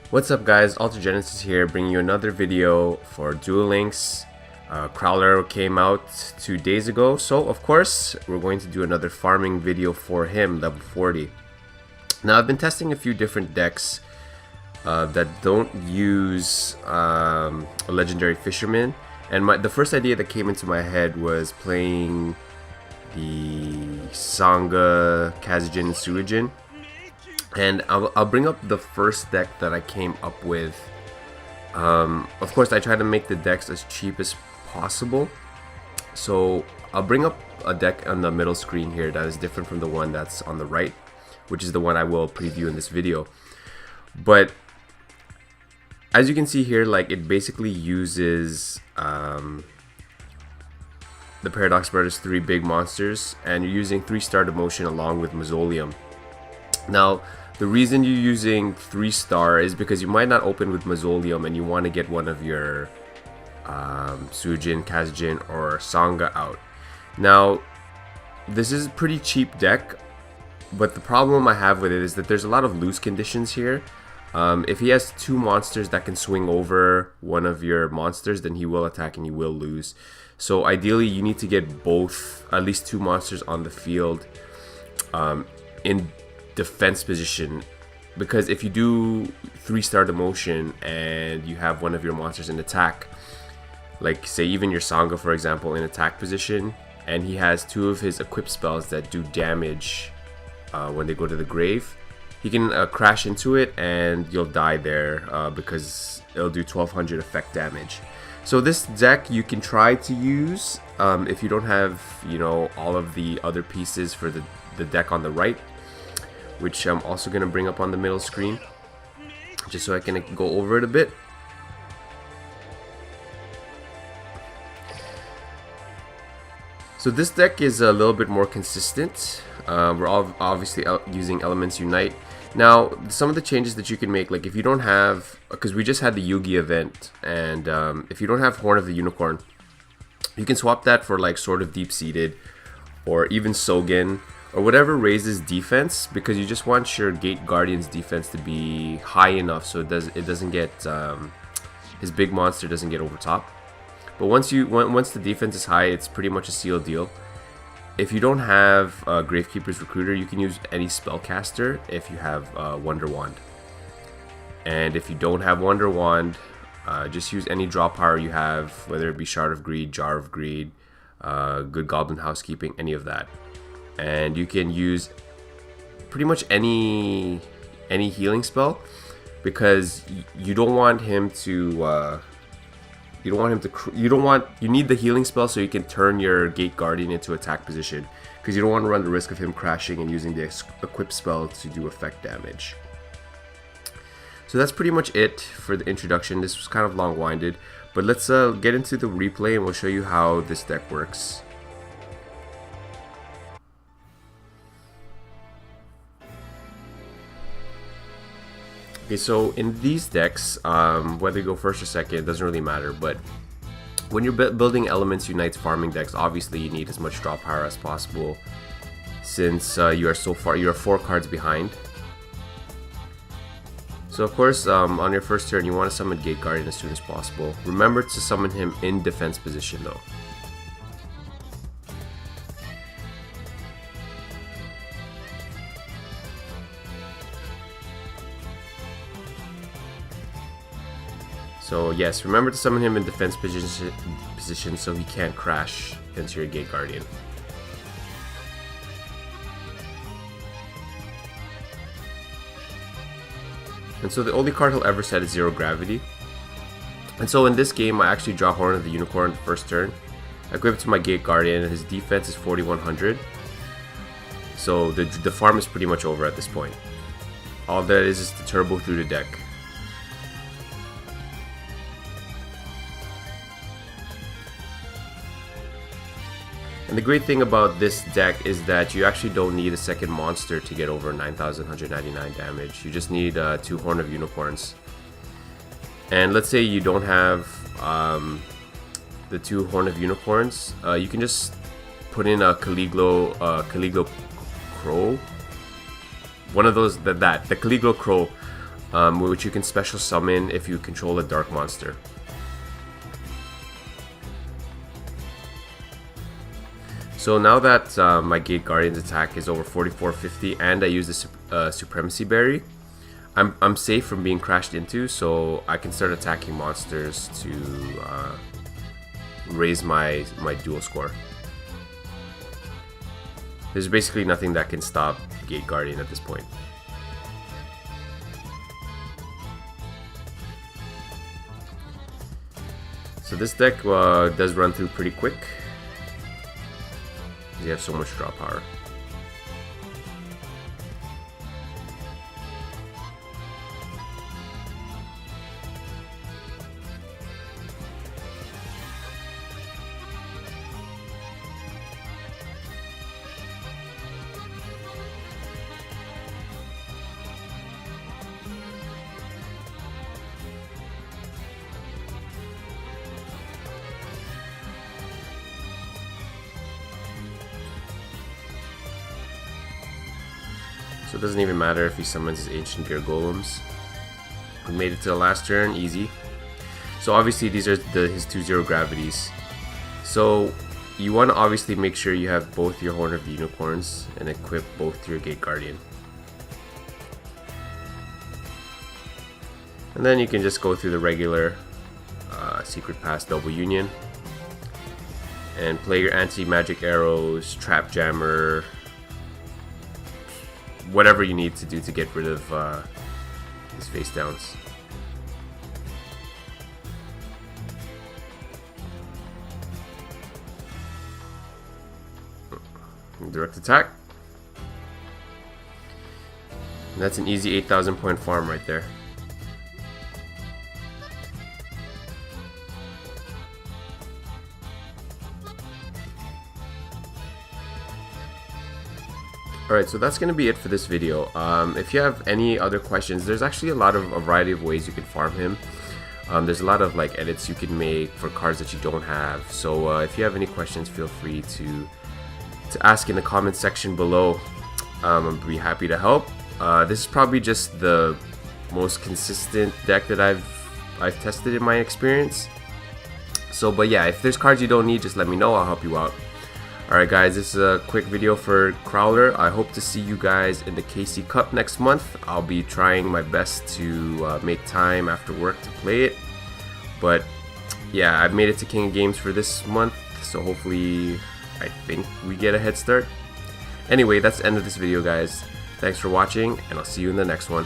What's up guys, Altergenesis here, bringing you another video for Duel Links. Crowler came out 2 days ago, so of course we're going to do another farming video for him, level 40. Now I've been testing a few different decks that don't use a legendary fisherman, and the first idea that came into my head was playing the Sangha, Kazejin, and Suijin. And I'll bring up the first deck that I came up with. Of course, I try to make the decks as cheap as possible. So I'll bring up a deck on the middle screen here that is different from the one that's on the right, which is the one I will preview in this video. But as you can see here, like it basically uses the Paradox Brothers 3 big monsters, and you're using 3-star Demotion along with Mausoleum. Now, the reason you're using 3-star is because you might not open with Mausoleum and you want to get one of your Suijin, Kazejin, or Sangha out. Now, this is a pretty cheap deck, but the problem I have with it is that there's a lot of loose conditions here. If he has 2 monsters that can swing over one of your monsters, then he will attack and you will lose. So ideally, you need to get both, at least 2 monsters on the field in defense position, because if you do 3-star Demotion and you have one of your monsters in attack, like say even your Sangha for example in attack position, and he has 2 of his equipped spells that do damage when they go to the grave, he can crash into it and you'll die there because it'll do 1200 effect damage. So this deck you can try to use if you don't have, you know, all of the other pieces for the deck on the right, which I'm also going to bring up on the middle screen just so I can go over it a bit. So this deck is a little bit more consistent. We're all obviously using Elements Unite. Now, some of the changes that you can make, like if you don't have, because we just had the Yugi event, and if you don't have Horn of the Unicorn, you can swap that for like Sword of Deep-Seated or even Sogen, or whatever raises defense, because you just want your Gate Guardian's defense to be high enough so it doesn't get his big monster doesn't get over top. But once the defense is high, it's pretty much a sealed deal. If you don't have Gravekeeper's Recruiter, you can use any Spellcaster if you have Wonder Wand. And if you don't have Wonder Wand, just use any draw power you have, whether it be Shard of Greed, Jar of Greed, Good Goblin Housekeeping, any of that. And you can use pretty much any healing spell, because you don't want him to you need the healing spell so you can turn your Gate Guardian into attack position, because you don't want to run the risk of him crashing and using the equip spell to do effect damage. So that's pretty much it for the introduction. This was kind of long-winded, but let's get into the replay and we'll show you how this deck works. Okay, so in these decks, whether you go first or second, it doesn't really matter, but when you're building Elements Unite's farming decks, obviously you need as much draw power as possible, since you are 4 cards behind. So of course, on your first turn, you want to summon Gate Guardian as soon as possible. Remember to summon him in defense position though. So yes, remember to summon him in defense position so he can't crash into your Gate Guardian. And so the only card he'll ever set is Zero Gravity. And so in this game, I actually draw Horn of the Unicorn the first turn. I equip it to my Gate Guardian, and his defense is 4100. So the farm is pretty much over at this point. All that is the turbo through the deck. And the great thing about this deck is that you actually don't need a second monster to get over 9,199 damage. You just need 2 Horn of Unicorns. And let's say you don't have the 2 Horn of Unicorns, you can just put in a Caliglo Crow. One of those, the Caliglo Crow which you can special summon if you control a dark monster. So now that my Gate Guardian's attack is over 4450 and I use the Supremacy Berry, I'm safe from being crashed into, so I can start attacking monsters to raise my duel score. There's basically nothing that can stop Gate Guardian at this point. So this deck does run through pretty quick. You have so much draw power. So it doesn't even matter if he summons his Ancient Gear Golems. We made it to the last turn, easy. So obviously these are his 2-0 gravities. So you want to obviously make sure you have both your Horn of the Unicorns and equip both your Gate Guardian. And then you can just go through the regular Secret Pass Double Union and play your anti-magic arrows, Trap Jammer, whatever you need to do to get rid of his face downs. Direct attack. And that's an easy 8,000 point farm right there. Alright, so that's going to be it for this video. If you have any other questions, there's actually a variety of ways you can farm him. There's a lot of like edits you can make for cards that you don't have. So if you have any questions, feel free to ask in the comment section below. I'll be happy to help. This is probably just the most consistent deck that I've tested in my experience. So, but yeah, if there's cards you don't need, just let me know. I'll help you out. Alright guys, this is a quick video for Crowler. I hope to see you guys in the KC Cup next month. I'll be trying my best to make time after work to play it. But yeah, I've made it to King of Games for this month, so hopefully I think we get a head start. Anyway, that's the end of this video guys. Thanks for watching, and I'll see you in the next one.